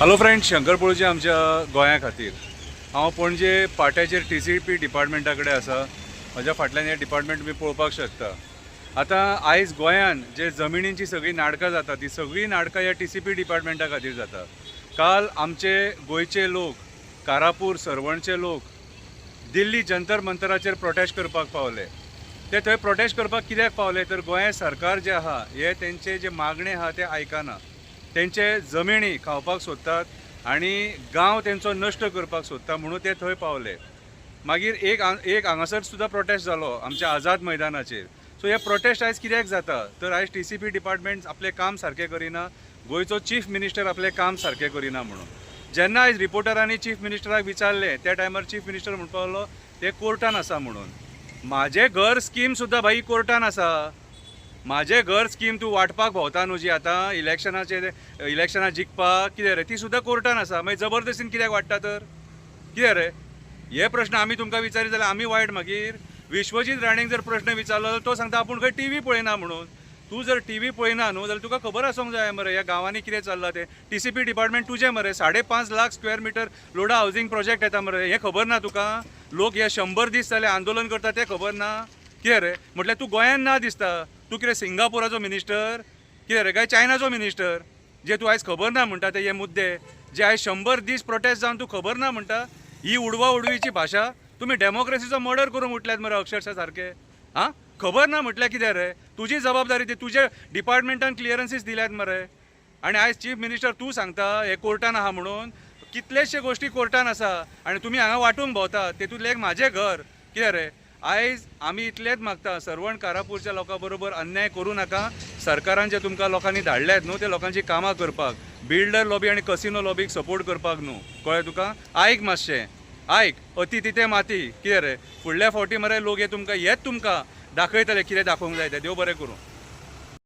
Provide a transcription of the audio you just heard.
Hello friends, Shankar पळूचे आमच्या गोंया खातीर हांव पणजे पाट्याचेर TCP डिपार्टमेंटा कडेन आसा. म्हज्या फाटल्यान हे डिपार्टमेंट तुमी पळोवपाक शकता. आतां आयज गोंयान जे जमिनींची सगळी नाटकां जाता ती सगळी नाटकां ह्या TCP डिपार्टमेंटा खातीर जाता. काल आमचे गोंयचे लोक, कारापूर सरवणचे लोक दिल्ली जंतर मंतराचेर प्रोटेस्ट करपाक पावले. ते थंय प्रोटेस्ट करपाक कित्याक पावले तर गोंय सरकार जे आहा हे तेंचे जे मागणे आहा ते आयकना. तेंचे जमिनी खावपाक सोदतात आनी गांव तेंचो नश्ट करपाक सोदता म्हणून ते थंय पावले. मागीर एक हांगासर सुद्दां प्रोटेस्ट जालो आमच्या आझाद मैदानाचेर. सो हे प्रोटेस्ट आयज कित्याक जाता तर आयज TCP डिपार्टमेंट आपलें काम सारकें करिना, गोंयचो चीफ मिनिस्टर आपलें काम सारकें करिना म्हणून. जेन्ना आयज रिपोर्टरांनी चीफ मिनिस्टराक विचारलें त्या टायमार चीफ मिनिस्टर म्हणपाक लागलो ते कोर्टान आसा म्हणून. म्हाजें घर स्कीम सुद्दां भाई कोर्टान आसा. म्हाजें घर स्कीम तूं वाटपाक भोंवता न्हू जी आतां इलेक्शनां जिखपाक कितें रे ती सुद्दां कोर्टान आसा. मागीर जबरदस्तीन कित्याक वाडटा तर कितें रे? हे प्रश्न आमी तुमकां विचारीत जाल्यार आमी वायट मागीर? विश्वजीत राणेक जर प्रश्न विचारलो जाल्यार तो सांगता आपूण खंय TV पळयना म्हणून. तूं जर TV पळयना न्हू जाल्यार तुका खबर आसूंक जाय मरे ह्या गांवांनी कितें चल्लां तें. TCP डिपार्टमेंट तुजें मरे 5.5 lakh square metre लोडा housing project येता मरे. हें खबर ना तुका? लोक हे 100 दीस जाले आंदोलन करता तें खबर ना? कितें रे म्हटल्यार तूं गोंयान ना दिसता. तूं कितें सिंगापुराचो मिनिस्टर कितें रे काय चायनाचो मिनिस्टर जे तूं आयज खबर ना म्हणटा ते हे मुद्दे जे आयज 100 दीस प्रोटेस्ट जावन तूं खबर ना म्हणटा. ही उडवा उडवीची भाशा. तुमी डेमोक्रेसीचो मर्डर करून उठल्यात मरे अक्षरशः सारके. हां खबर ना म्हटल्यार कितें रे? तुजी जबाबदारी ती तुज्या डिपार्टमेंटान क्लियरन्सीस दिल्यात मरे. आनी आयज चीफ मिनिस्टर तूं सांगता हे कोर्टान आहा म्हणून. कितलेशे गोश्टी कोर्टान आसा आनी तुमी हांगा वांटून भोंवता. तेतूंतलें एक म्हाजें घर कितें रे? आयज आमी इतलेंच मागता सरवण कारापूरच्या लोकां बरोबर अन्याय करूं नाका. सरकारान जे तुमकां लोकांनी धाडल्यात न्हू ते लोकांची कामां करपाक, बिल्डर लॉबी आनी कसिनो लॉबीक सपोर्ट करपाक न्हू. कळ्ळें तुका? आयक मातशें आयक. अति तिथे माती कितें रे? फुडल्या फावटी मरे लोक हे तुमकां हेच तुमकां दाखयतले कितें दाखोवंक जाय तें. देव बरें करूं.